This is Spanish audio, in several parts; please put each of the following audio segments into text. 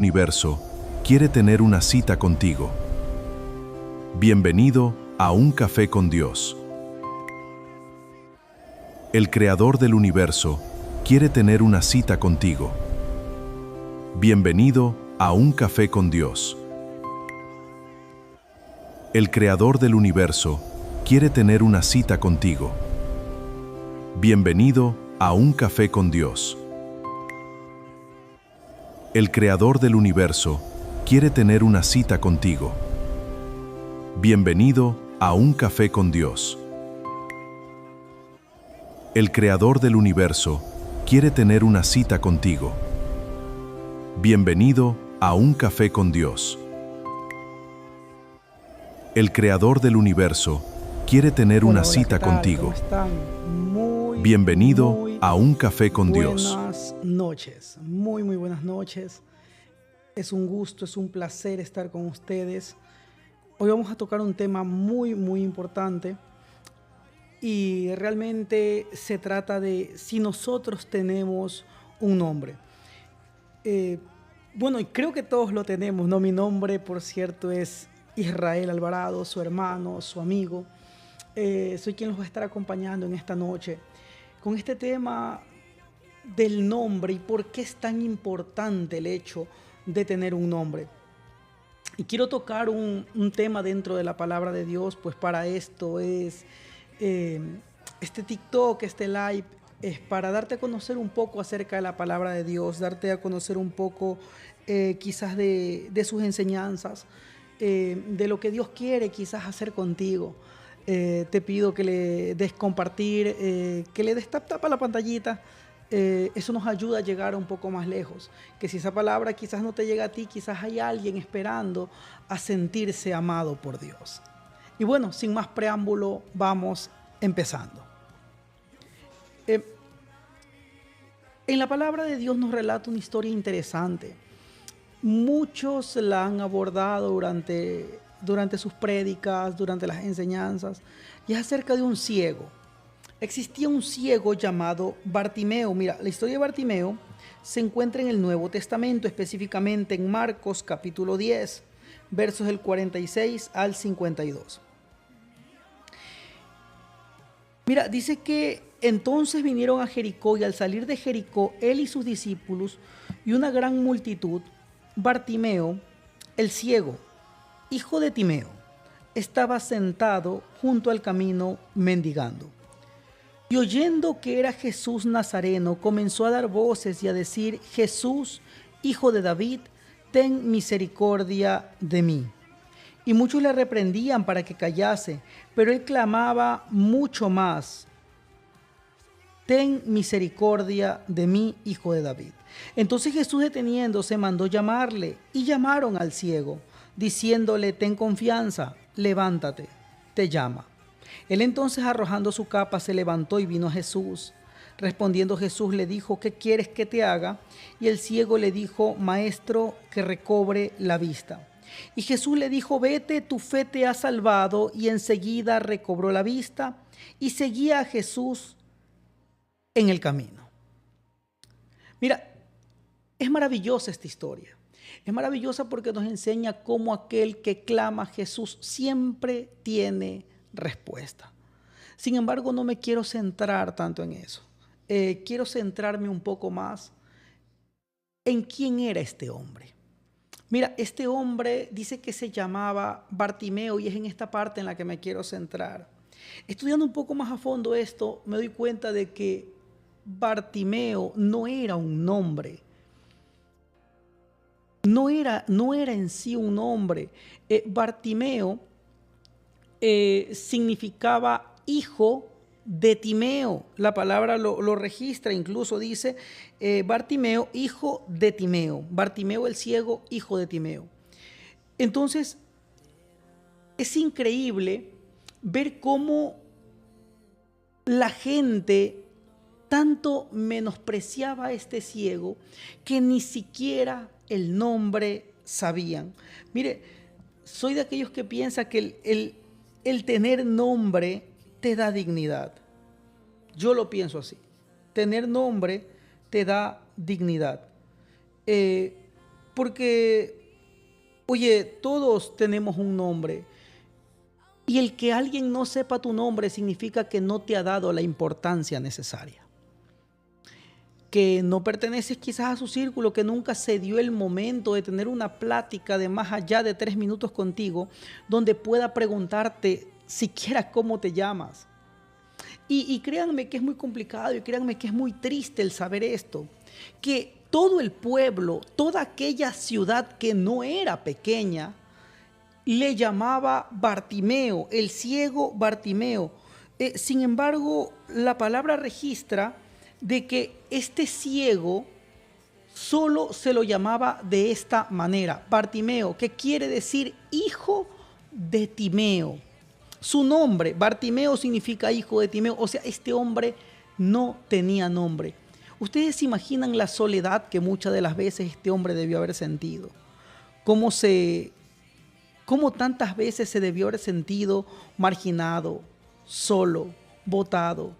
Universo quiere tener una cita contigo. Bienvenido a Un Café con Dios. El Creador del Universo quiere tener una cita contigo. Bienvenido a Un Café con Dios. El Creador del Universo quiere tener una cita contigo. Bienvenido a Un Café con Dios. El Creador del Universo quiere tener una cita contigo. Bienvenido a Un Café con Dios. El Creador del Universo quiere tener una cita contigo. Bienvenido a Un Café con Dios. El Creador del Universo quiere tener una cita ¿Qué tal? contigo. ¿Cómo están? Bienvenido a Un Café con Dios. Buenas noches, muy buenas noches. Es un gusto, es un placer estar con ustedes. Hoy vamos a tocar un tema muy importante y realmente se trata de si nosotros tenemos un nombre. Y creo que todos lo tenemos, ¿no? Mi nombre, por cierto, es Israel Alvarado, su hermano, su amigo. Soy quien los va a estar acompañando en esta noche con este tema del nombre y por qué es tan importante el hecho de tener un nombre. Y quiero tocar un tema dentro de la palabra de Dios, pues para esto es este TikTok, este live, es para darte a conocer un poco acerca de la palabra de Dios, darte a conocer un poco quizás de sus enseñanzas, de lo que Dios quiere quizás hacer contigo. Te pido que le des compartir, que le des tap a la pantallita. Eso nos ayuda a llegar un poco más lejos. Que si esa palabra quizás no te llega a ti, quizás hay alguien esperando a sentirse amado por Dios. Y bueno, sin más preámbulo, vamos empezando. En la palabra de Dios nos relata una historia interesante. Muchos la han abordado durante sus prédicas, durante las enseñanzas, y es acerca de un ciego. Existía un ciego llamado Bartimeo. Mira, la historia de Bartimeo se encuentra en el Nuevo Testamento, específicamente en Marcos capítulo 10, versos del 46 al 52. Mira, dice que entonces vinieron a Jericó y al salir de Jericó, él y sus discípulos y una gran multitud, Bartimeo, el ciego, hijo de Timeo, estaba sentado junto al camino mendigando. Y oyendo que era Jesús Nazareno, comenzó a dar voces y a decir: Jesús, hijo de David, ten misericordia de mí. Y muchos le reprendían para que callase, pero él clamaba mucho más: ten misericordia de mí, hijo de David. Entonces Jesús, deteniéndose, mandó llamarle, y llamaron al ciego, diciéndole: ten confianza, levántate, te llama. Él entonces, arrojando su capa, se levantó y vino a Jesús. Respondiendo Jesús le dijo: ¿qué quieres que te haga? Y el ciego le dijo: Maestro, que recobre la vista. Y Jesús le dijo: vete, tu fe te ha salvado. Y enseguida recobró la vista y seguía a Jesús en el camino. Mira, es maravillosa esta historia. Es maravillosa porque nos enseña cómo aquel que clama a Jesús siempre tiene respuesta. Sin embargo, no me quiero centrar tanto en eso. Quiero centrarme un poco más en quién era este hombre. Mira, este hombre dice que se llamaba Bartimeo y es en esta parte en la que me quiero centrar. Estudiando un poco más a fondo esto, me doy cuenta de que Bartimeo no era un nombre. No era en sí un nombre. Bartimeo significaba hijo de Timeo. La palabra lo registra, incluso dice Bartimeo, hijo de Timeo. Bartimeo el ciego, hijo de Timeo. Entonces, es increíble ver cómo la gente tanto menospreciaba a este ciego que ni siquiera el nombre sabían. Mire, soy de aquellos que piensan que el tener nombre te da dignidad. Yo lo pienso así. Tener nombre te da dignidad. Porque, oye, todos tenemos un nombre. Y el que alguien no sepa tu nombre significa que no te ha dado la importancia necesaria. Que no perteneces quizás a su círculo, que nunca se dio el momento de tener una plática de más allá de 3 minutos contigo, donde pueda preguntarte siquiera cómo te llamas. Y créanme que es muy complicado y créanme que es muy triste el saber esto, que todo el pueblo, toda aquella ciudad que no era pequeña, le llamaba Bartimeo, el ciego Bartimeo. Sin embargo, la palabra registra de que este ciego solo se lo llamaba de esta manera, Bartimeo, que quiere decir hijo de Timeo. Su nombre, Bartimeo, significa hijo de Timeo, o sea, este hombre no tenía nombre. Ustedes se imaginan la soledad que muchas de las veces este hombre debió haber sentido. Cómo tantas veces se debió haber sentido marginado, solo, botado.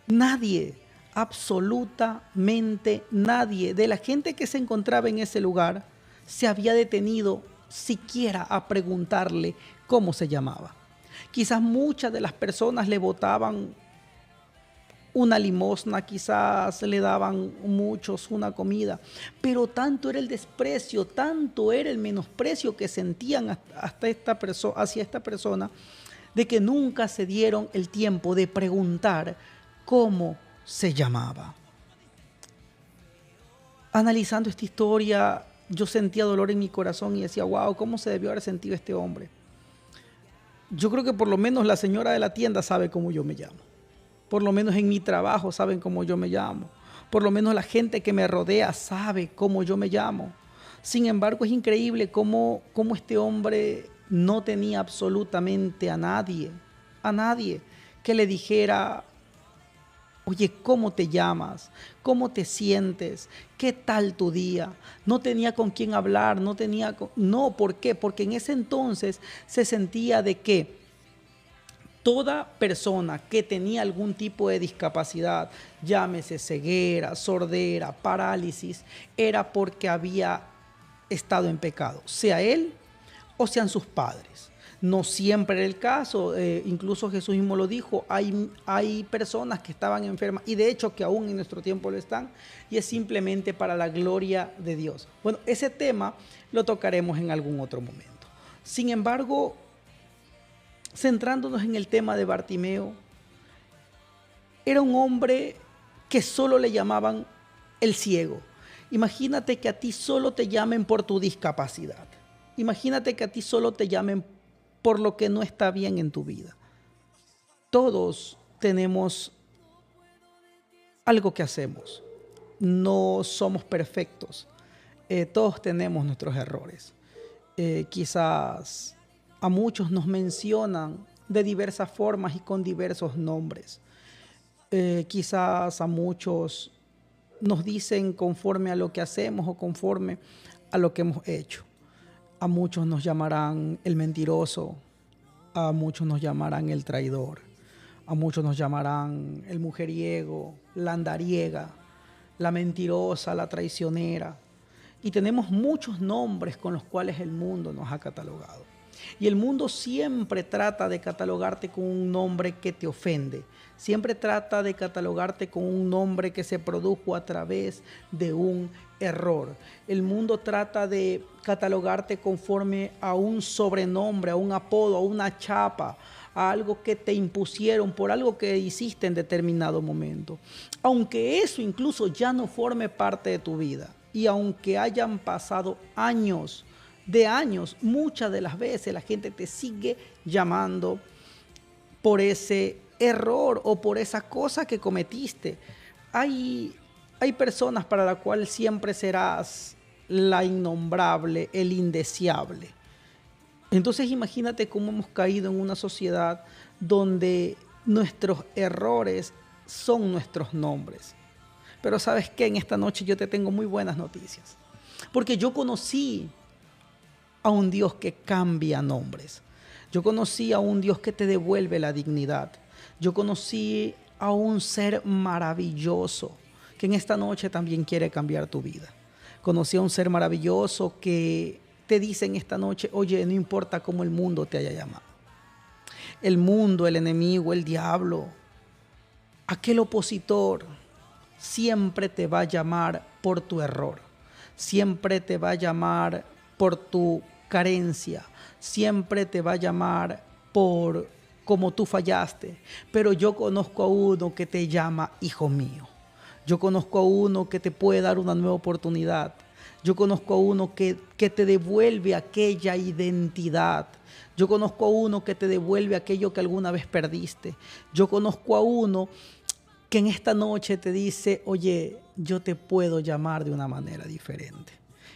Nadie, absolutamente nadie de la gente que se encontraba en ese lugar se había detenido siquiera a preguntarle cómo se llamaba. Quizás muchas de las personas le botaban una limosna, quizás le daban muchos una comida, pero tanto era el desprecio, tanto era el menosprecio que sentían hacia esta persona, de que nunca se dieron el tiempo de preguntar cómo se llamaba. Analizando esta historia, yo sentía dolor en mi corazón y decía, wow, ¿cómo se debió haber sentido este hombre? Yo creo que por lo menos la señora de la tienda sabe cómo yo me llamo. Por lo menos en mi trabajo saben cómo yo me llamo. Por lo menos la gente que me rodea sabe cómo yo me llamo. Sin embargo, es increíble cómo este hombre no tenía absolutamente a nadie que le dijera, oye, ¿cómo te llamas? ¿Cómo te sientes? ¿Qué tal tu día? No tenía con quién hablar, No, ¿por qué? Porque en ese entonces se sentía de que toda persona que tenía algún tipo de discapacidad, llámese ceguera, sordera, parálisis, era porque había estado en pecado, sea él o sean sus padres. No siempre era el caso, incluso Jesús mismo lo dijo, hay personas que estaban enfermas y de hecho que aún en nuestro tiempo lo están y es simplemente para la gloria de Dios. Bueno, ese tema lo tocaremos en algún otro momento. Sin embargo, centrándonos en el tema de Bartimeo, era un hombre que solo le llamaban el ciego. Imagínate que a ti solo te llamen por tu discapacidad. Imagínate que a ti solo te llamen por lo que no está bien en tu vida. Todos tenemos algo que hacemos. No somos perfectos. Todos tenemos nuestros errores. Quizás a muchos nos mencionan de diversas formas y con diversos nombres. Quizás a muchos nos dicen conforme a lo que hacemos o conforme a lo que hemos hecho. A muchos nos llamarán el mentiroso, a muchos nos llamarán el traidor, a muchos nos llamarán el mujeriego, la andariega, la mentirosa, la traicionera. Y tenemos muchos nombres con los cuales el mundo nos ha catalogado. Y el mundo siempre trata de catalogarte con un nombre que te ofende. Siempre trata de catalogarte con un nombre que se produjo a través de un error. El mundo trata de catalogarte conforme a un sobrenombre, a un apodo, a una chapa, a algo que te impusieron por algo que hiciste en determinado momento. Aunque eso incluso ya no forme parte de tu vida y aunque hayan pasado años, muchas de las veces la gente te sigue llamando por ese error o por esa cosa que cometiste. Hay personas para las cuales siempre serás la innombrable, el indeseable. Entonces imagínate cómo hemos caído en una sociedad donde nuestros errores son nuestros nombres. Pero ¿sabes qué? En esta noche yo te tengo muy buenas noticias. Porque yo conocí a un Dios que cambia nombres. Yo conocí a un Dios que te devuelve la dignidad. Yo conocí a un ser maravilloso que en esta noche también quiere cambiar tu vida. Conocí a un ser maravilloso que te dice en esta noche, oye, no importa cómo el mundo te haya llamado. El mundo, el enemigo, el diablo, aquel opositor, siempre te va a llamar por tu error. Siempre te va a llamar por tu carencia. Siempre te va a llamar por cómo tú fallaste. Pero yo conozco a uno que te llama hijo mío. Yo conozco a uno que te puede dar una nueva oportunidad. Yo conozco a uno que te devuelve aquella identidad. Yo conozco a uno que te devuelve aquello que alguna vez perdiste. Yo conozco a uno que en esta noche te dice, oye, yo te puedo llamar de una manera diferente.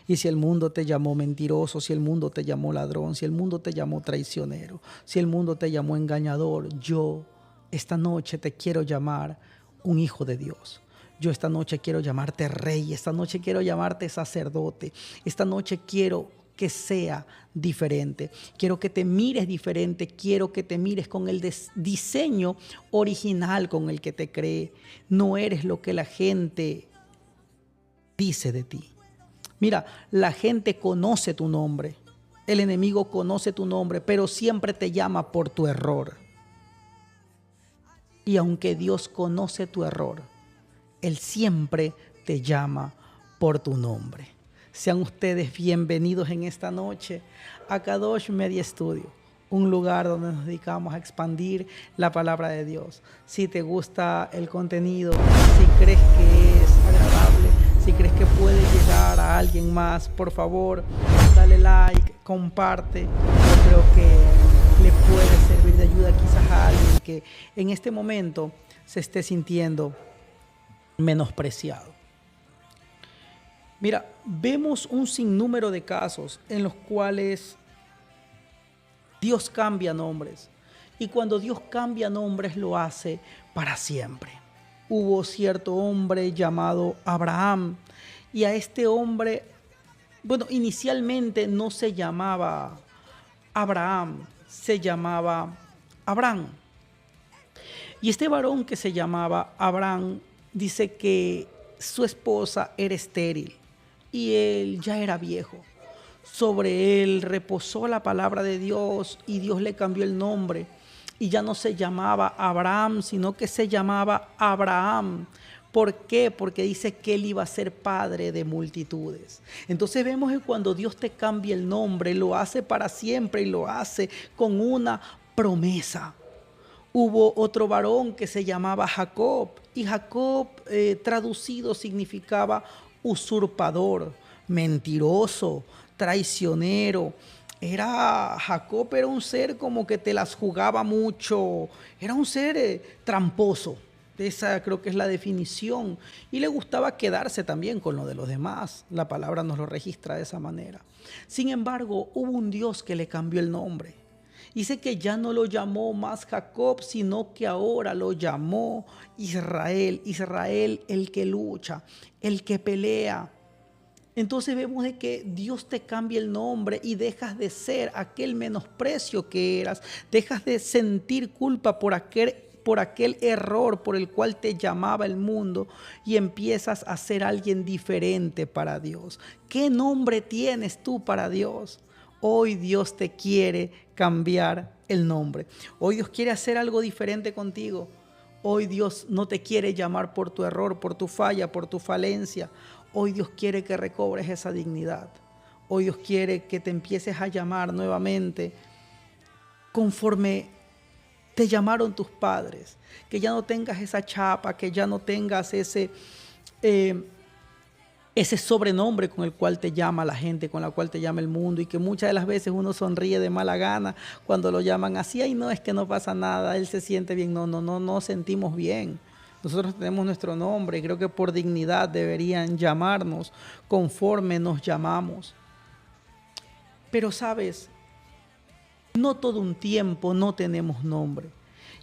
Y si el mundo te llamó mentiroso, si el mundo te llamó ladrón, si el mundo te llamó traicionero, si el mundo te llamó engañador, yo esta noche te quiero llamar un hijo de Dios. Yo esta noche quiero llamarte rey, esta noche quiero llamarte sacerdote, esta noche quiero que sea diferente. Quiero que te mires diferente, quiero que te mires con el diseño original con el que te cree. No eres lo que la gente dice de ti. Mira, la gente conoce tu nombre, el enemigo conoce tu nombre, pero siempre te llama por tu error. Y aunque Dios conoce tu error, Él siempre te llama por tu nombre. Sean ustedes bienvenidos en esta noche a Kadosh Media Studio, un lugar donde nos dedicamos a expandir la palabra de Dios. Si te gusta el contenido, si crees que es agradable, si crees que puede llegar a alguien más, por favor, dale like, comparte. Yo creo que le puede servir de ayuda quizás a alguien que en este momento se esté sintiendo menospreciado. Mira, vemos un sinnúmero de casos en los cuales Dios cambia nombres. Y cuando Dios cambia nombres lo hace para siempre. Hubo cierto hombre llamado Abraham. Y a este hombre, bueno, inicialmente no se llamaba Abraham, se llamaba Abraham. Y este varón que se llamaba Abraham dice que su esposa era estéril. Y él ya era viejo. Sobre él reposó la palabra de Dios y Dios le cambió el nombre. Y ya no se llamaba Abraham, sino que se llamaba Abraham. ¿Por qué? Porque dice que él iba a ser padre de multitudes. Entonces vemos que cuando Dios te cambia el nombre, lo hace para siempre y lo hace con una promesa. Hubo otro varón que se llamaba Jacob. Y Jacob traducido significaba usurpador, mentiroso, traicionero. Jacob era un ser como que te las jugaba mucho, era un ser tramposo. Esa creo que es la definición. Y le gustaba quedarse también con lo de los demás. La palabra nos lo registra de esa manera. Sin embargo, hubo un Dios que le cambió el nombre. Dice que ya no lo llamó más Jacob, sino que ahora lo llamó Israel. Israel, el que lucha, el que pelea. Entonces vemos de que Dios te cambia el nombre y dejas de ser aquel menosprecio que eras. Dejas de sentir culpa por aquel error por el cual te llamaba el mundo y empiezas a ser alguien diferente para Dios. ¿Qué nombre tienes tú para Dios? Hoy Dios te quiere cambiar el nombre. Hoy Dios quiere hacer algo diferente contigo. Hoy Dios no te quiere llamar por tu error, por tu falla, por tu falencia. Hoy Dios quiere que recobres esa dignidad. Hoy Dios quiere que te empieces a llamar nuevamente conforme te llamaron tus padres. Que ya no tengas esa chapa, que ya no tengas ese sobrenombre con el cual te llama la gente, con la cual te llama el mundo, y que muchas de las veces uno sonríe de mala gana cuando lo llaman así. Ay, no, es que no pasa nada, él se siente bien. No sentimos bien. Nosotros tenemos nuestro nombre y creo que por dignidad deberían llamarnos conforme nos llamamos. Pero sabes, no todo un tiempo no tenemos nombre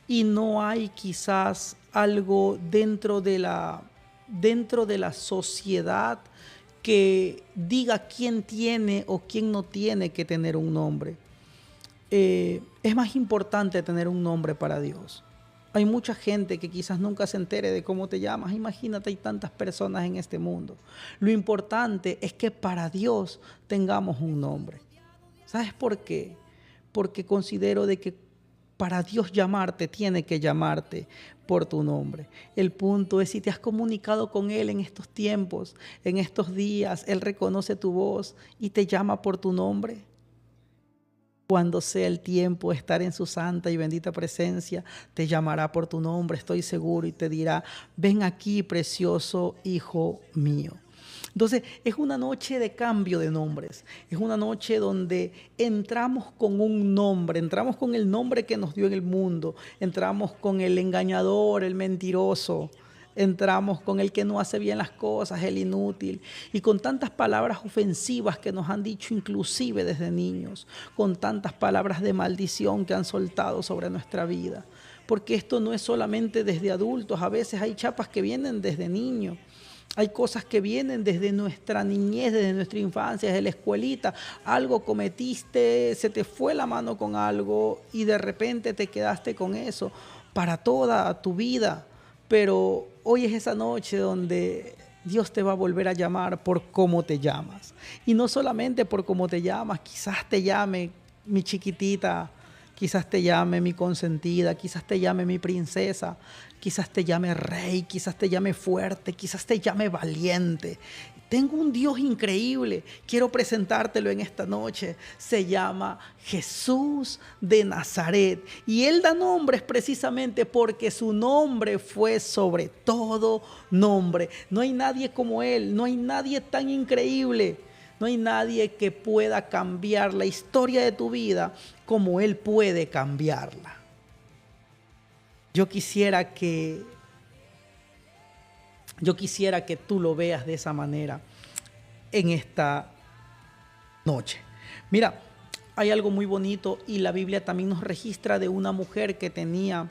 y no hay quizás algo dentro de la sociedad que diga quién tiene o quién no tiene que tener un nombre. Es más importante tener un nombre para Dios. Hay mucha gente que quizás nunca se entere de cómo te llamas. Imagínate, hay tantas personas en este mundo. Lo importante es que para Dios tengamos un nombre. ¿Sabes por qué? Porque considero de que para Dios llamarte, tiene que llamarte por tu nombre. El punto es si te has comunicado con Él en estos tiempos, en estos días, Él reconoce tu voz y te llama por tu nombre. Cuando sea el tiempo de estar en su santa y bendita presencia, te llamará por tu nombre, estoy seguro, y te dirá, ven aquí, precioso hijo mío. Entonces, es una noche de cambio de nombres. Es una noche donde entramos con un nombre, entramos con el nombre que nos dio en el mundo, entramos con el engañador, el mentiroso, entramos con el que no hace bien las cosas, el inútil, y con tantas palabras ofensivas que nos han dicho inclusive desde niños, con tantas palabras de maldición que han soltado sobre nuestra vida. Porque esto no es solamente desde adultos, a veces hay chapas que vienen desde niños. Hay cosas que vienen desde nuestra niñez, desde nuestra infancia, desde la escuelita. Algo cometiste, se te fue la mano con algo y de repente te quedaste con eso para toda tu vida. Pero hoy es esa noche donde Dios te va a volver a llamar por cómo te llamas. Y no solamente por cómo te llamas, quizás te llame mi chiquitita, quizás te llame mi consentida, quizás te llame mi princesa, quizás te llame rey, quizás te llame fuerte, quizás te llame valiente. Tengo un Dios increíble, quiero presentártelo en esta noche. Se llama Jesús de Nazaret y Él da nombres precisamente porque su nombre fue sobre todo nombre. No hay nadie como Él, no hay nadie tan increíble. No hay nadie que pueda cambiar la historia de tu vida como Él puede cambiarla. Yo quisiera que tú lo veas de esa manera en esta noche. Mira, hay algo muy bonito y la Biblia también nos registra de una mujer que tenía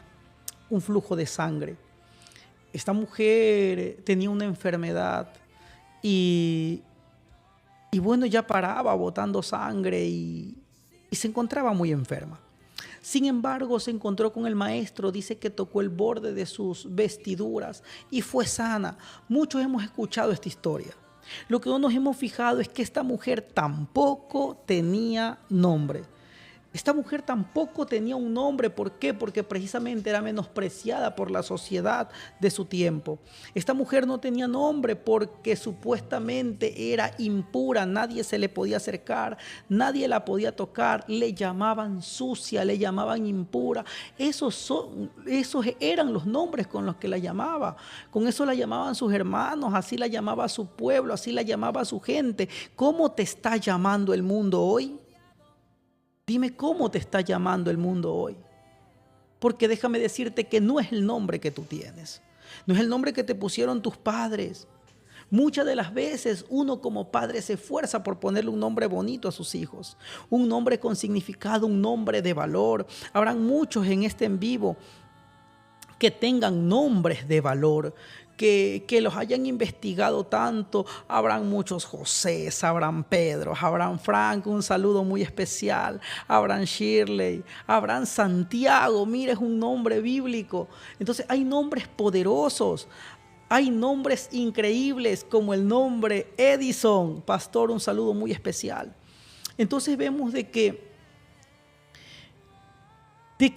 un flujo de sangre. Esta mujer tenía una enfermedad y bueno, ya paraba botando sangre y se encontraba muy enferma. Sin embargo, se encontró con el maestro, dice que tocó el borde de sus vestiduras y fue sana. Muchos hemos escuchado esta historia. Lo que no nos hemos fijado es que esta mujer tampoco tenía nombre. Esta mujer tampoco tenía un nombre. ¿Por qué? Porque precisamente era menospreciada por la sociedad de su tiempo. Esta mujer no tenía nombre porque supuestamente era impura. Nadie se le podía acercar, nadie la podía tocar. Le llamaban sucia, le llamaban impura. Esos eran los nombres con los que la llamaba. Con eso la llamaban sus hermanos, así la llamaba su pueblo, así la llamaba su gente. ¿Cómo te está llamando el mundo hoy? Dime cómo te está llamando el mundo hoy. Porque déjame decirte que no es el nombre que tú tienes. No es el nombre que te pusieron tus padres. Muchas de las veces uno como padre se esfuerza por ponerle un nombre bonito a sus hijos. Un nombre con significado, un nombre de valor. Habrán muchos en este en vivo que tengan nombres de valor, que los hayan investigado tanto. Habrán muchos José, habrán Pedro, habrán Frank, un saludo muy especial, habrán Shirley, habrán Santiago, mira, es un nombre bíblico. Entonces hay nombres poderosos, hay nombres increíbles como el nombre Edison. Pastor, un saludo muy especial. Entonces vemos de que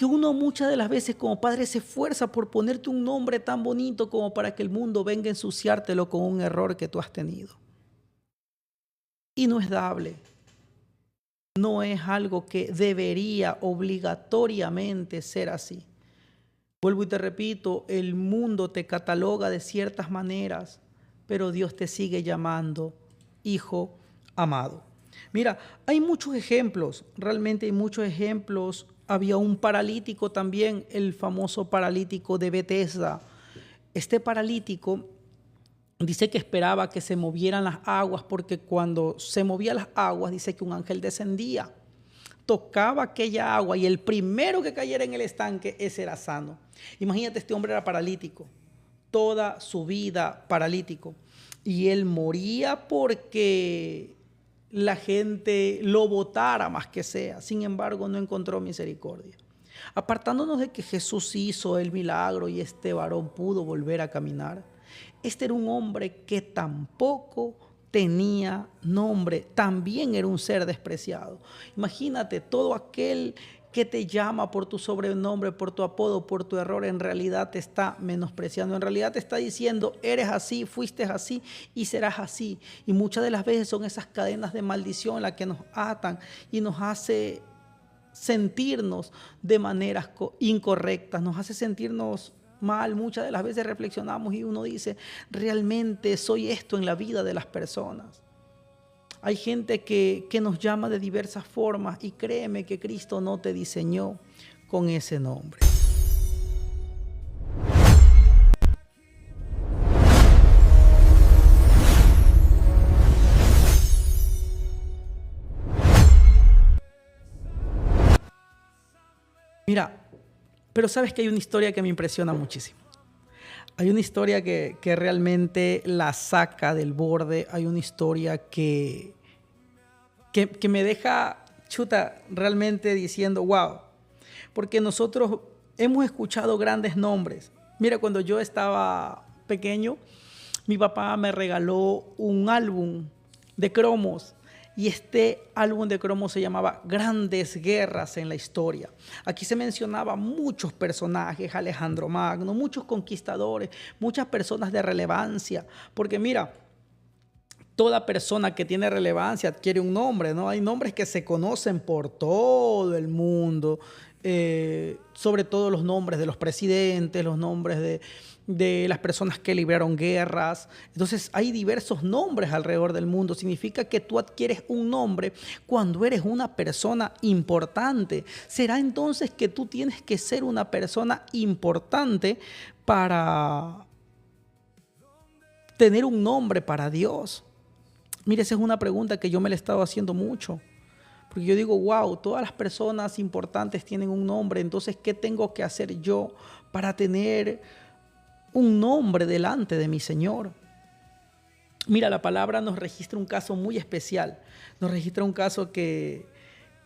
uno muchas de las veces como padre se esfuerza por ponerte un nombre tan bonito como para que el mundo venga a ensuciártelo con un error que tú has tenido. Y no es dable. No es algo que debería obligatoriamente ser así. Vuelvo y te repito, el mundo te cataloga de ciertas maneras, pero Dios te sigue llamando hijo amado. Mira, hay muchos ejemplos, realmente hay muchos ejemplos. Había un paralítico también, el famoso paralítico de Betesda. Este paralítico dice que esperaba que se movieran las aguas porque cuando se movían las aguas dice que un ángel descendía, tocaba aquella agua y el primero que cayera en el estanque, ese era sano. Imagínate, este hombre era paralítico, toda su vida paralítico. Y él moría porque la gente lo botara más que sea. Sin embargo, no encontró misericordia. Apartándonos de que Jesús hizo el milagro y este varón pudo volver a caminar, este era un hombre que tampoco tenía nombre, también era un ser despreciado. Imagínate, todo aquel que te llama por tu sobrenombre, por tu apodo, por tu error, en realidad te está menospreciando, en realidad te está diciendo, eres así, fuiste así y serás así. Y muchas de las veces son esas cadenas de maldición las que nos atan y nos hace sentirnos de maneras incorrectas, nos hace sentirnos mal. Muchas de las veces reflexionamos y uno dice, realmente soy esto en la vida de las personas. Hay gente que nos llama de diversas formas y créeme que Cristo no te diseñó con ese nombre. Mira, pero sabes que hay una historia que me impresiona muchísimo. Hay una historia que realmente la saca del borde. Hay una historia que me deja, chuta, realmente diciendo, wow. Porque nosotros hemos escuchado grandes nombres. Mira, cuando yo estaba pequeño, mi papá me regaló un álbum de cromos. Y este álbum de cromos se llamaba Grandes Guerras en la Historia. Aquí se mencionaba muchos personajes, Alejandro Magno, muchos conquistadores, muchas personas de relevancia. Porque mira, toda persona que tiene relevancia adquiere un nombre, ¿no? Hay nombres que se conocen por todo el mundo, sobre todo los nombres de los presidentes, los nombres de las personas que libraron guerras. Entonces hay diversos nombres alrededor del mundo. Significa que tú adquieres un nombre cuando eres una persona importante. ¿Será entonces que tú tienes que ser una persona importante para tener un nombre para Dios? Mire, esa es una pregunta que yo me la he estado haciendo mucho. Porque yo digo, wow, todas las personas importantes tienen un nombre. Entonces, ¿qué tengo que hacer yo para tener un nombre delante de mi Señor? Mira, la palabra nos registra un caso muy especial. Nos registra un caso que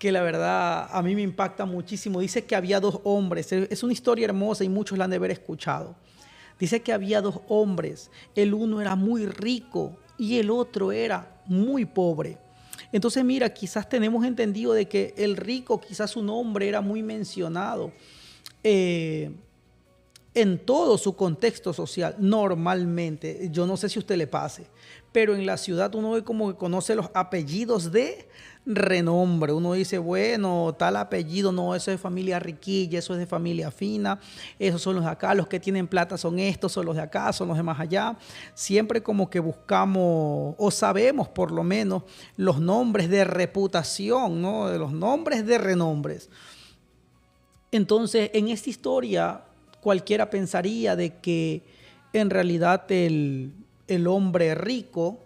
la verdad a mí me impacta muchísimo. Dice que había dos hombres. Es una historia hermosa y muchos la han de haber escuchado. Dice que había dos hombres. El uno era muy rico y el otro era muy pobre. Entonces, mira, quizás tenemos entendido de que el rico, quizás su nombre era muy mencionado en todo su contexto social, normalmente. Yo no sé si a usted le pase, pero en la ciudad uno ve como que conoce los apellidos de renombre. Uno dice, bueno, tal apellido, no, eso es de familia riquilla, eso es de familia fina, esos son los de acá, los que tienen plata son estos, son los de acá, son los de más allá. Siempre como que buscamos o sabemos por lo menos los nombres de reputación, ¿no? De los nombres de renombres. Entonces, en esta historia, cualquiera pensaría de que en realidad el hombre rico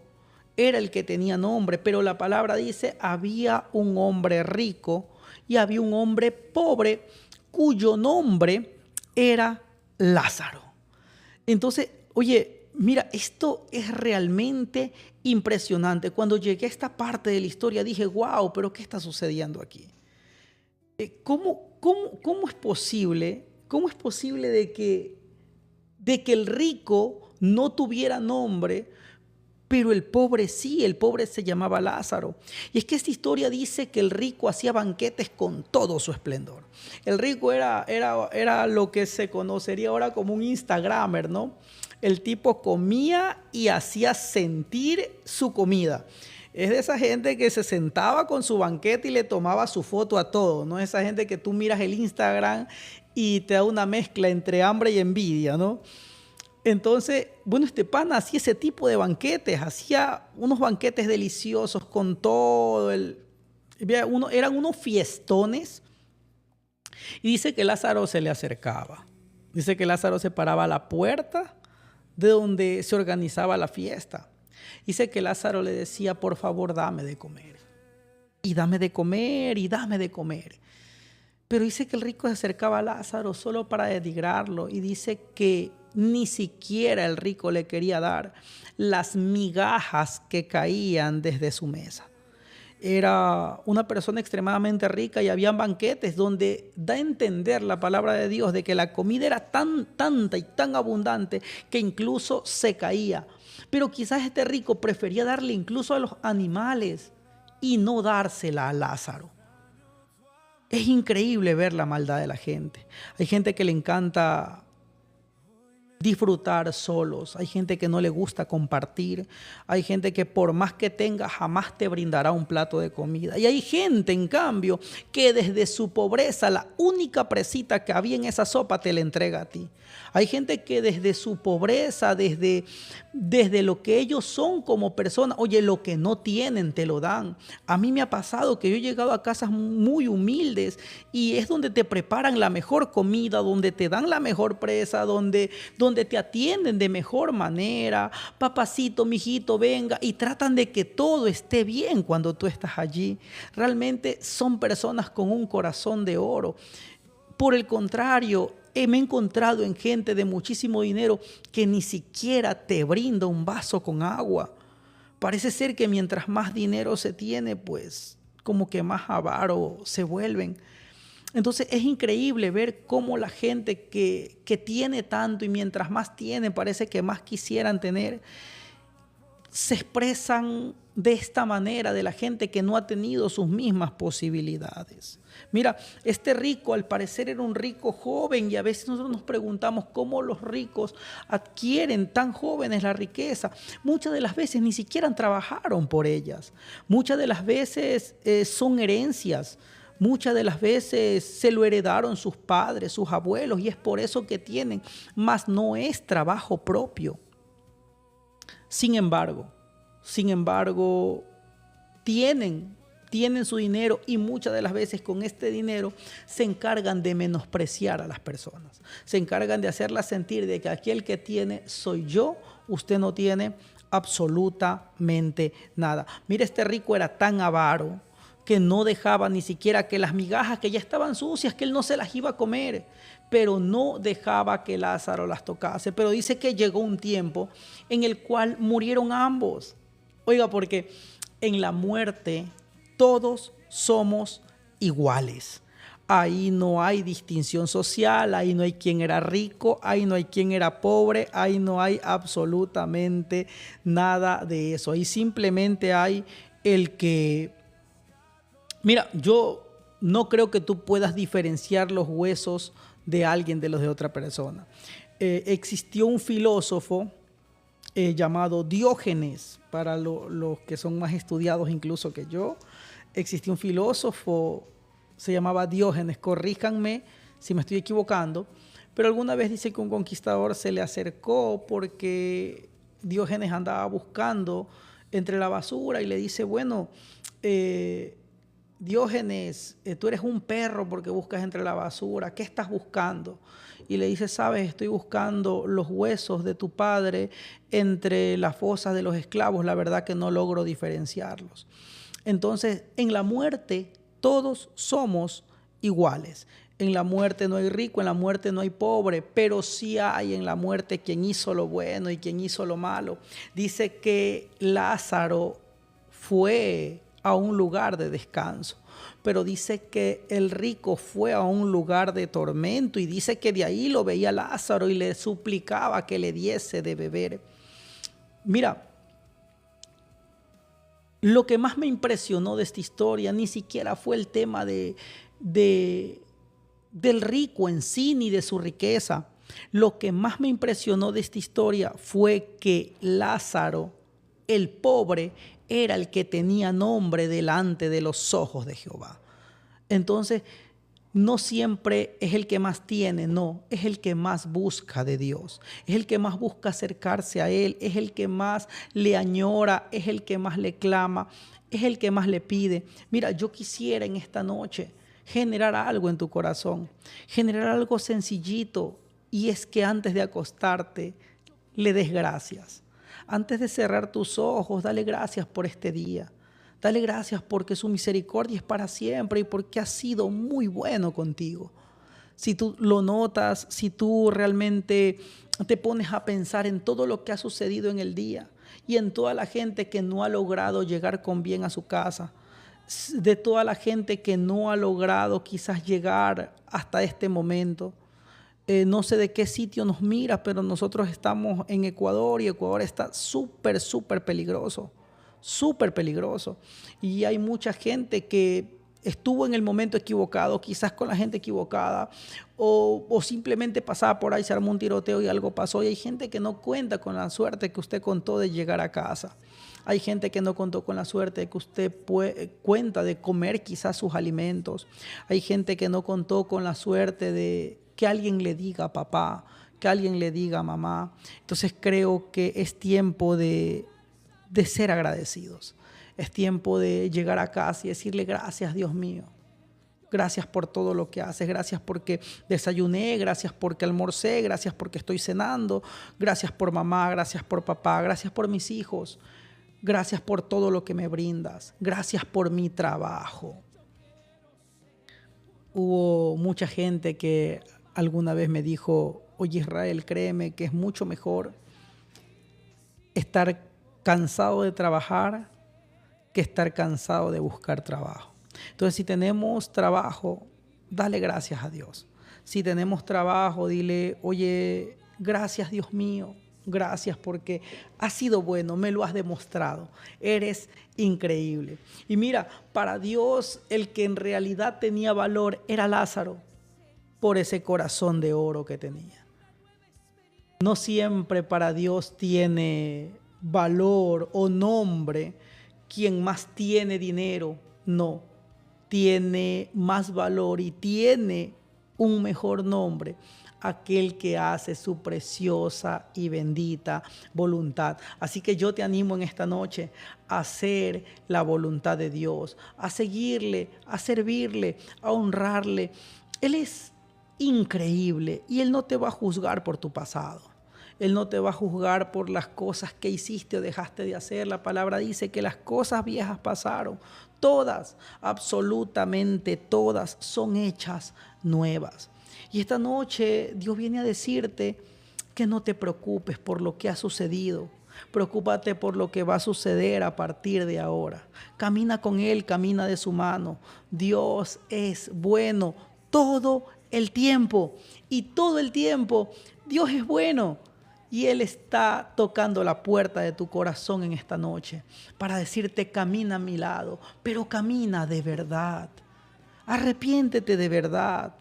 era el que tenía nombre, pero la palabra dice, había un hombre rico y había un hombre pobre cuyo nombre era Lázaro. Entonces, oye, mira, esto es realmente impresionante. Cuando llegué a esta parte de la historia dije, wow, pero ¿qué está sucediendo aquí? ¿Cómo es posible? ¿Cómo es posible de que el rico no tuviera nombre, pero el pobre sí? El pobre se llamaba Lázaro. Y es que esta historia dice que el rico hacía banquetes con todo su esplendor. El rico era lo que se conocería ahora como un Instagramer, ¿no? El tipo comía y hacía sentir su comida. Es de esa gente que se sentaba con su banquete y le tomaba su foto a todo, ¿no? Esa gente que tú miras el Instagram y te da una mezcla entre hambre y envidia, ¿no? Entonces, bueno, este pana hacía ese tipo de banquetes, hacía unos banquetes deliciosos con todo eran unos fiestones. Y dice que Lázaro se le acercaba. Dice que Lázaro se paraba a la puerta de donde se organizaba la fiesta. Dice que Lázaro le decía, por favor, dame de comer. Y dame de comer, y dame de comer. Pero dice que el rico se acercaba a Lázaro solo para denigrarlo y dice que ni siquiera el rico le quería dar las migajas que caían desde su mesa. era una persona extremadamente rica y habían banquetes donde da a entender la palabra de Dios de que la comida era tanta y tan abundante que incluso se caía. Pero quizás este rico prefería darle incluso a los animales y no dársela a Lázaro. Es increíble ver la maldad de la gente. Hay gente que le encanta disfrutar solos, hay gente que no le gusta compartir, hay gente que por más que tenga jamás te brindará un plato de comida, y hay gente en cambio que desde su pobreza la única presita que había en esa sopa te la entrega a ti. Hay gente que desde su pobreza, desde lo que ellos son como personas, oye, lo que no tienen te lo dan. A mí me ha pasado que yo he llegado a casas muy humildes y es donde te preparan la mejor comida, donde te dan la mejor presa, donde te atienden de mejor manera. Papacito, mijito, venga, y tratan de que todo esté bien cuando tú estás allí. Realmente son personas con un corazón de oro. Por el contrario, me he encontrado en gente de muchísimo dinero que ni siquiera te brinda un vaso con agua. Parece ser que mientras más dinero se tiene, pues como que más avaro se vuelven. Entonces es increíble ver cómo la gente que tiene tanto y mientras más tiene, parece que más quisieran tener, se expresan de esta manera de la gente que no ha tenido sus mismas posibilidades. Mira, este rico al parecer era un rico joven y a veces nosotros nos preguntamos cómo los ricos adquieren tan jóvenes la riqueza. Muchas de las veces ni siquiera trabajaron por ellas. Muchas de las veces son herencias. Muchas de las veces se lo heredaron sus padres, sus abuelos, y es por eso que tienen, mas no es trabajo propio. Sin embargo, tienen su dinero y muchas de las veces con este dinero se encargan de menospreciar a las personas. Se encargan de hacerlas sentir de que aquel que tiene soy yo, usted no tiene absolutamente nada. Mira, este rico era tan avaro que no dejaba ni siquiera que las migajas que ya estaban sucias, que él no se las iba a comer, pero no dejaba que Lázaro las tocase. Pero dice que llegó un tiempo en el cual murieron ambos. Oiga, porque en la muerte todos somos iguales. Ahí no hay distinción social, ahí no hay quien era rico, ahí no hay quien era pobre, ahí no hay absolutamente nada de eso. Ahí simplemente hay el que... Mira, yo no creo que tú puedas diferenciar los huesos de alguien de los de otra persona. Existió un filósofo llamado Diógenes, para los que son más estudiados incluso que yo. Existió un filósofo, se llamaba Diógenes, corríjanme si me estoy equivocando, pero alguna vez dice que un conquistador se le acercó porque Diógenes andaba buscando entre la basura y le dice, bueno, Diógenes, tú eres un perro porque buscas entre la basura, ¿qué estás buscando? Y le dice, sabes, estoy buscando los huesos de tu padre entre las fosas de los esclavos, la verdad que no logro diferenciarlos. Entonces, en la muerte todos somos iguales. En la muerte no hay rico, en la muerte no hay pobre, pero sí hay en la muerte quien hizo lo bueno y quien hizo lo malo. Dice que Lázaro fue a un lugar de descanso, pero dice que el rico fue a un lugar de tormento y dice que de ahí lo veía Lázaro y le suplicaba que le diese de beber. Mira, lo que más me impresionó de esta historia ni siquiera fue el tema del rico en sí ni de su riqueza. Lo que más me impresionó de esta historia fue que Lázaro, el pobre, era el que tenía nombre delante de los ojos de Jehová. Entonces, no siempre es el que más tiene, no, es el que más busca de Dios, es el que más busca acercarse a Él, es el que más le añora, es el que más le clama, es el que más le pide. Mira, yo quisiera en esta noche generar algo en tu corazón, generar algo sencillito, y es que antes de acostarte le des gracias. Antes de cerrar tus ojos, dale gracias por este día. Dale gracias porque su misericordia es para siempre y porque ha sido muy bueno contigo. Si tú lo notas, si tú realmente te pones a pensar en todo lo que ha sucedido en el día y en toda la gente que no ha logrado llegar con bien a su casa, de toda la gente que no ha logrado quizás llegar hasta este momento. No sé de qué sitio nos mira, pero nosotros estamos en Ecuador y Ecuador está súper, súper peligroso, súper peligroso. Y hay mucha gente que estuvo en el momento equivocado, quizás con la gente equivocada, o simplemente pasaba por ahí, se armó un tiroteo y algo pasó. Y hay gente que no cuenta con la suerte que usted contó de llegar a casa. Hay gente que no contó con la suerte de que usted cuenta de comer quizás sus alimentos. Hay gente que no contó con la suerte de que alguien le diga papá, que alguien le diga mamá. Entonces creo que es tiempo de ser agradecidos. Es tiempo de llegar a casa y decirle gracias, Dios mío. Gracias por todo lo que haces, gracias porque desayuné, gracias porque almorcé, gracias porque estoy cenando, gracias por mamá, gracias por papá, gracias por mis hijos, gracias por todo lo que me brindas, gracias por mi trabajo. Hubo mucha gente que alguna vez me dijo, oye Israel, créeme que es mucho mejor estar cansado de trabajar que estar cansado de buscar trabajo. Entonces, si tenemos trabajo, dale gracias a Dios. Si tenemos trabajo, dile, oye, gracias Dios mío, gracias porque has sido bueno, me lo has demostrado, eres increíble. Y mira, para Dios el que en realidad tenía valor era Lázaro, por ese corazón de oro que tenía. No siempre para Dios tiene valor o nombre quien más tiene dinero, no. Tiene más valor y tiene un mejor nombre aquel que hace su preciosa y bendita voluntad. Así que yo te animo en esta noche a hacer la voluntad de Dios, a seguirle, a servirle, a honrarle. Él es increíble y Él no te va a juzgar por tu pasado. Él no te va a juzgar por las cosas que hiciste o dejaste de hacer. La palabra dice que las cosas viejas pasaron. Todas, absolutamente todas, son hechas nuevas. Y esta noche Dios viene a decirte que no te preocupes por lo que ha sucedido. Preocúpate por lo que va a suceder a partir de ahora. Camina con Él, camina de su mano. Dios es bueno todo el tiempo. Y todo el tiempo Dios es bueno. Y Él está tocando la puerta de tu corazón en esta noche para decirte camina a mi lado, pero camina de verdad. Arrepiéntete de verdad.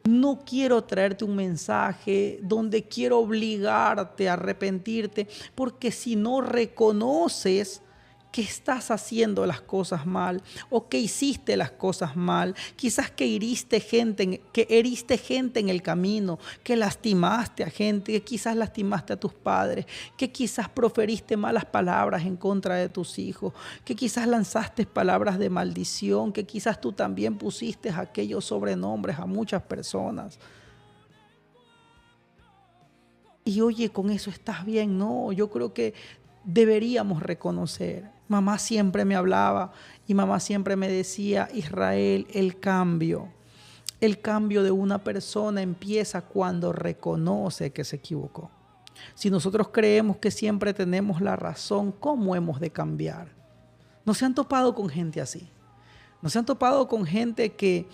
No quiero traerte un mensaje donde quiero obligarte a arrepentirte, porque si no reconoces que estás haciendo las cosas mal o que hiciste las cosas mal, quizás que heriste gente en el camino, que lastimaste a gente, que quizás lastimaste a tus padres, que quizás proferiste malas palabras en contra de tus hijos, que quizás lanzaste palabras de maldición, que quizás tú también pusiste aquellos sobrenombres a muchas personas. Y oye, con eso estás bien. No, yo creo que deberíamos reconocer. Mamá siempre me hablaba y mamá siempre me decía, Israel, el cambio de una persona empieza cuando reconoce que se equivocó. Si nosotros creemos que siempre tenemos la razón, ¿cómo hemos de cambiar? ¿No se han topado con gente así? ¿No se han topado con gente que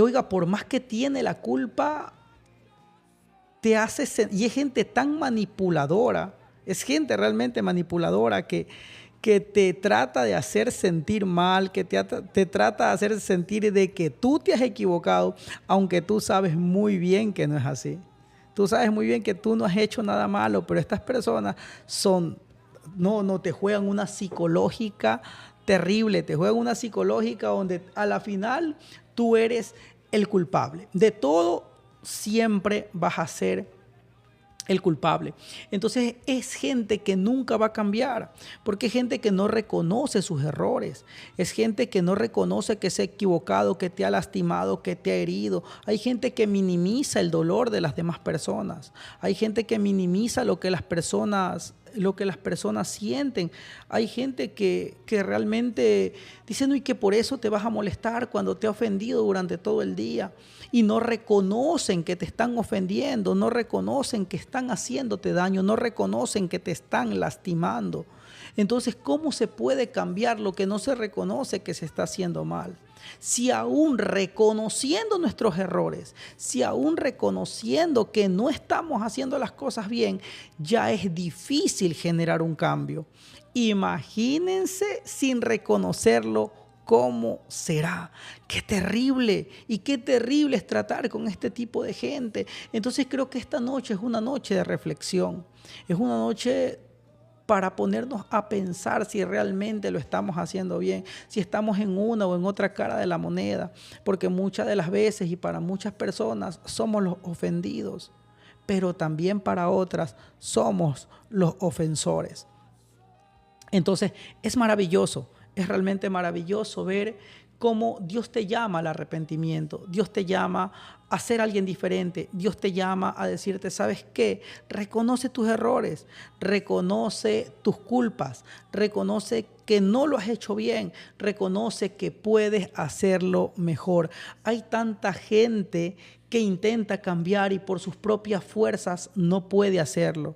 oiga, por más que tiene la culpa, te hace, y es gente tan manipuladora, es gente realmente manipuladora que te trata de hacer sentir mal, que te trata de hacer sentir de que tú te has equivocado, aunque tú sabes muy bien que no es así. Tú sabes muy bien que tú no has hecho nada malo, pero estas personas te juegan una psicológica terrible, te juegan una psicológica donde a la final tú eres el culpable. De todo siempre vas a ser el culpable. Entonces es gente que nunca va a cambiar, porque es gente que no reconoce sus errores, es gente que no reconoce que se ha equivocado, que te ha lastimado, que te ha herido. Hay gente que minimiza el dolor de las demás personas, hay gente que minimiza lo que las personas sienten. Hay gente que realmente dice, no, y que por eso te vas a molestar cuando te ha ofendido durante todo el día. Y no reconocen que te están ofendiendo, no reconocen que están haciéndote daño, no reconocen que te están lastimando. Entonces, ¿cómo se puede cambiar lo que no se reconoce que se está haciendo mal? Si aún reconociendo nuestros errores, si aún reconociendo que no estamos haciendo las cosas bien, ya es difícil generar un cambio. Imagínense sin reconocerlo. ¿Cómo será? Qué terrible y qué terrible es tratar con este tipo de gente. Entonces creo que esta noche es una noche de reflexión, es una noche para ponernos a pensar si realmente lo estamos haciendo bien, si estamos en una o en otra cara de la moneda, porque muchas de las veces y para muchas personas somos los ofendidos, pero también para otras somos los ofensores. Entonces es maravilloso. Es realmente maravilloso ver cómo Dios te llama al arrepentimiento. Dios te llama a ser alguien diferente. Dios te llama a decirte, ¿sabes qué? Reconoce tus errores, reconoce tus culpas, reconoce que no lo has hecho bien, reconoce que puedes hacerlo mejor. Hay tanta gente que intenta cambiar y por sus propias fuerzas no puede hacerlo.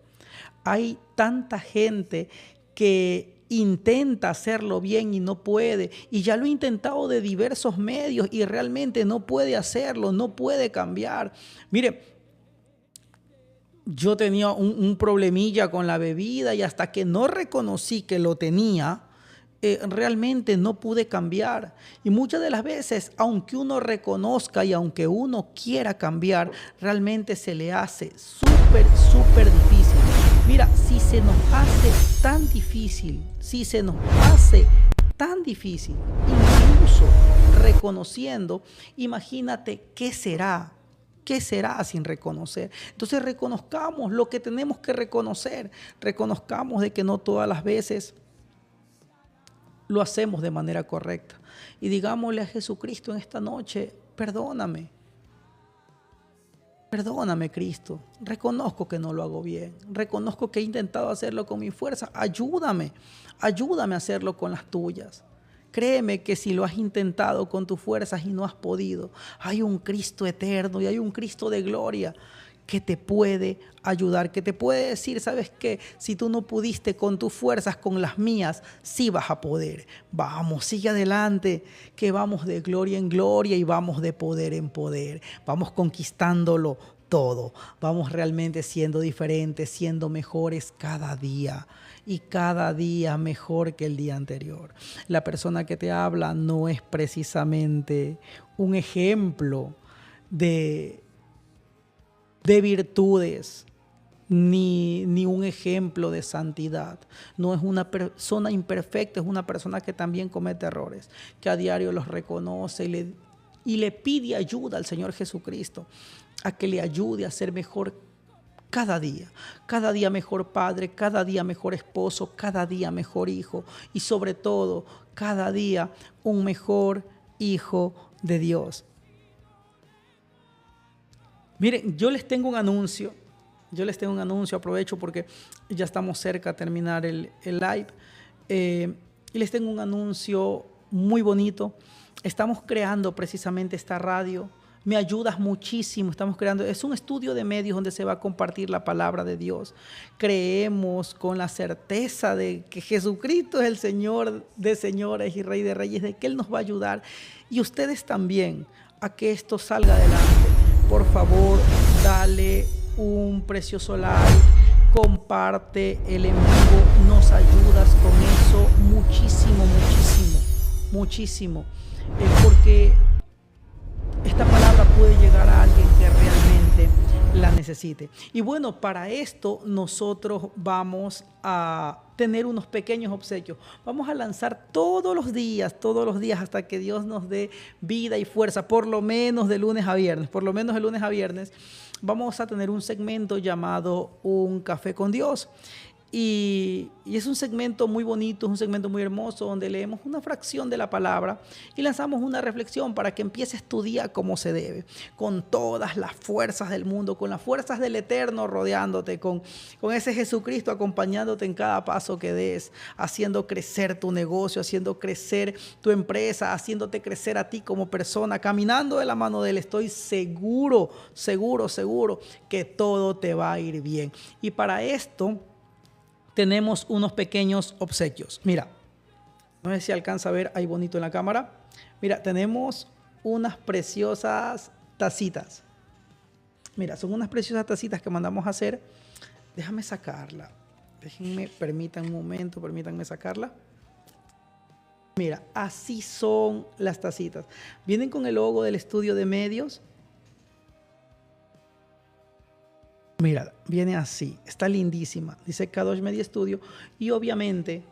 Hay tanta gente que intenta hacerlo bien y no puede, y ya lo ha intentado de diversos medios y realmente no puede hacerlo, no puede cambiar. Mire, yo tenía un problemilla con la bebida y hasta que no reconocí que lo tenía, realmente no pude cambiar. Y muchas de las veces, aunque uno reconozca y aunque uno quiera cambiar, realmente se le hace súper difícil. Mira, si se nos hace tan difícil, incluso reconociendo, imagínate qué será sin reconocer. Entonces reconozcamos lo que tenemos que reconocer, reconozcamos de que no todas las veces lo hacemos de manera correcta. Y digámosle a Jesucristo en esta noche, perdóname. Perdóname, Cristo. Reconozco que no lo hago bien. Reconozco que he intentado hacerlo con mi fuerza. Ayúdame a hacerlo con las tuyas. Créeme que si lo has intentado con tus fuerzas y no has podido, hay un Cristo eterno y hay un Cristo de gloria que te puede ayudar, que te puede decir, ¿sabes qué? Si tú no pudiste con tus fuerzas, con las mías, sí vas a poder. Vamos, sigue adelante, que vamos de gloria en gloria y vamos de poder en poder. Vamos conquistándolo todo. Vamos realmente siendo diferentes, siendo mejores cada día y cada día mejor que el día anterior. La persona que te habla no es precisamente un ejemplo de virtudes, ni un ejemplo de santidad. No es una persona imperfecta, es una persona que también comete errores, que a diario los reconoce y le pide ayuda al Señor Jesucristo, a que le ayude a ser mejor cada día mejor padre, cada día mejor esposo, cada día mejor hijo y sobre todo, cada día un mejor hijo de Dios. Miren, yo les tengo un anuncio, aprovecho porque ya estamos cerca de terminar el live, y les tengo un anuncio muy bonito. Estamos creando precisamente esta radio, me ayudas muchísimo, es un estudio de medios donde se va a compartir la palabra de Dios. Creemos con la certeza de que Jesucristo es el Señor de señores y Rey de reyes, de que Él nos va a ayudar y ustedes también a que esto salga adelante. Por favor, dale un precioso like, comparte el en vivo, nos ayudas con eso muchísimo, porque esta palabra puede llegar a alguien que realmente la necesite. Y bueno, para esto nosotros vamos a tener unos pequeños obsequios. Vamos a lanzar todos los días, hasta que Dios nos dé vida y fuerza, por lo menos de lunes a viernes, vamos a tener un segmento llamado Un Café con Dios. Y es un segmento muy bonito, es un segmento muy hermoso donde leemos una fracción de la palabra y lanzamos una reflexión para que empieces tu día como se debe, con todas las fuerzas del mundo, con las fuerzas del Eterno rodeándote, con ese Jesucristo acompañándote en cada paso que des, haciendo crecer tu negocio, haciendo crecer tu empresa, haciéndote crecer a ti como persona, caminando de la mano de Él. Estoy seguro que todo te va a ir bien. Y para esto tenemos unos pequeños obsequios. Mira, no sé si alcanza a ver ahí bonito en la cámara. Mira, tenemos unas preciosas tacitas. Mira, son unas preciosas tacitas que mandamos a hacer. Déjame sacarla. Permítanme un momento, permítanme sacarla. Mira, así son las tacitas. Vienen con el logo del estudio de medios. Mira, viene así. Está lindísima. Dice Kadosh Media Studio. Y obviamente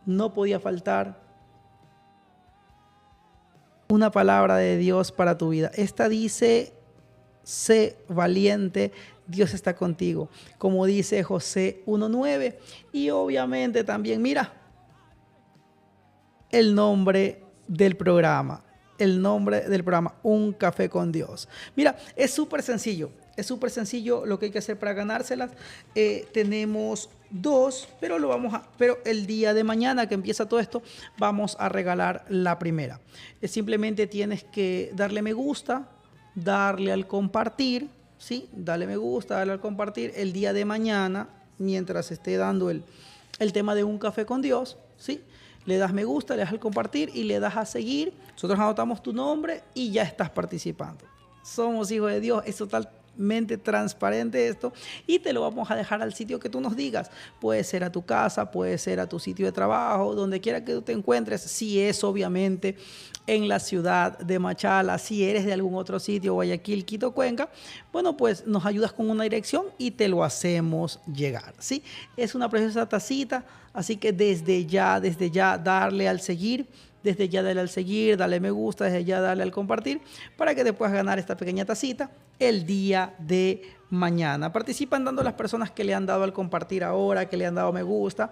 no podía faltar una palabra de Dios para tu vida. Esta dice: sé valiente, Dios está contigo, como dice José 1:9. Y obviamente también, mira, el nombre del programa, Un Café con Dios. Mira, es súper sencillo lo que hay que hacer para ganárselas. Tenemos dos, pero el día de mañana que empieza todo esto, vamos a regalar la primera. Simplemente tienes que darle me gusta, darle al compartir, ¿sí? Dale me gusta, darle al compartir el día de mañana, mientras esté dando el tema de Un Café con Dios, ¿sí? Le das me gusta, le das al compartir y le das a seguir. Nosotros anotamos tu nombre y ya estás participando. Somos hijos de Dios, es totalmente transparente esto y te lo vamos a dejar al sitio que tú nos digas. Puede ser a tu casa, puede ser a tu sitio de trabajo, donde quiera que tú te encuentres. Si es obviamente en la ciudad de Machala, si eres de algún otro sitio, Guayaquil, Quito, Cuenca, bueno, pues nos ayudas con una dirección y te lo hacemos llegar, ¿sí? Es una preciosa tacita, así que desde ya darle al seguir, dale me gusta, desde ya darle al compartir para que te puedas ganar esta pequeña tacita el día de mañana. Participan dando las personas que le han dado al compartir ahora, que le han dado me gusta,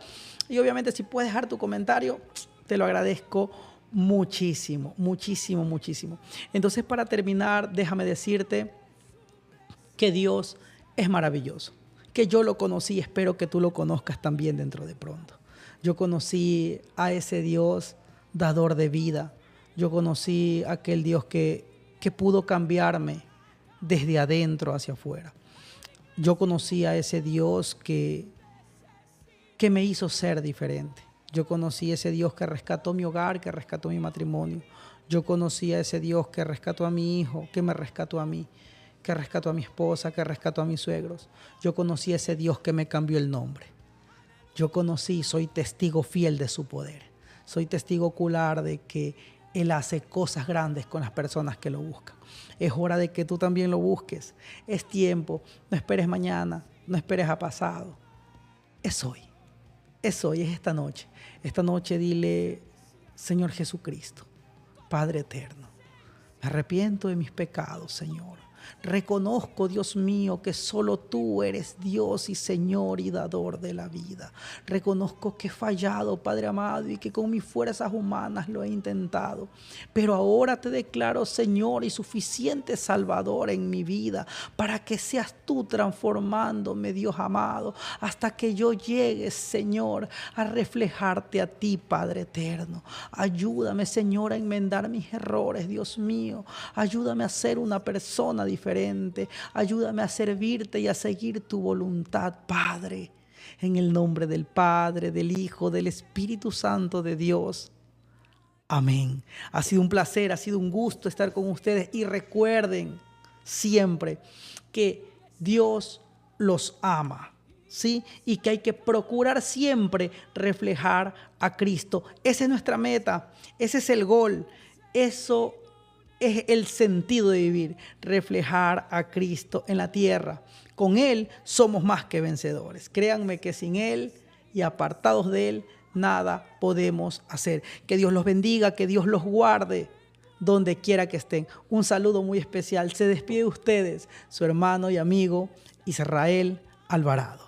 y obviamente si puedes dejar tu comentario, te lo agradezco muchísimo, muchísimo, muchísimo. Entonces, para terminar, déjame decirte que Dios es maravilloso, que yo lo conocí, espero que tú lo conozcas también dentro de pronto. Yo conocí a ese Dios dador de vida. Yo conocí a aquel Dios que pudo cambiarme desde adentro hacia afuera. Yo conocí a ese Dios que me hizo ser diferente. Yo conocí a ese Dios que rescató mi hogar, que rescató mi matrimonio. Yo conocí a ese Dios que rescató a mi hijo, que me rescató a mí, que rescató a mi esposa, que rescató a mis suegros. Yo conocí a ese Dios que me cambió el nombre. Yo conocí, soy testigo fiel de su poder. Soy testigo ocular de que Él hace cosas grandes con las personas que lo buscan. Es hora de que tú también lo busques. Es tiempo. No esperes mañana, no esperes a pasado. Es hoy, es esta noche. Esta noche dile: Señor Jesucristo, Padre eterno, me arrepiento de mis pecados, Señor. Reconozco, Dios mío, que solo tú eres Dios y Señor y dador de la vida. Reconozco que he fallado, Padre amado, y que con mis fuerzas humanas lo he intentado. Pero ahora te declaro, Señor, y suficiente Salvador en mi vida, para que seas tú transformándome, Dios amado, hasta que yo llegue, Señor, a reflejarte a ti, Padre eterno. Ayúdame, Señor, a enmendar mis errores, Dios mío. Ayúdame a ser una persona diferente. Ayúdame a servirte y a seguir tu voluntad, Padre. En el nombre del Padre, del Hijo, del Espíritu Santo de Dios. Amén. Ha sido un placer, ha sido un gusto estar con ustedes. Y recuerden siempre que Dios los ama, ¿sí? Y que hay que procurar siempre reflejar a Cristo. Esa es nuestra meta, ese es el gol. Eso es el sentido de vivir, reflejar a Cristo en la tierra. Con Él somos más que vencedores. Créanme que sin Él y apartados de Él, nada podemos hacer. Que Dios los bendiga, que Dios los guarde donde quiera que estén. Un saludo muy especial. Se despide de ustedes su hermano y amigo Israel Alvarado.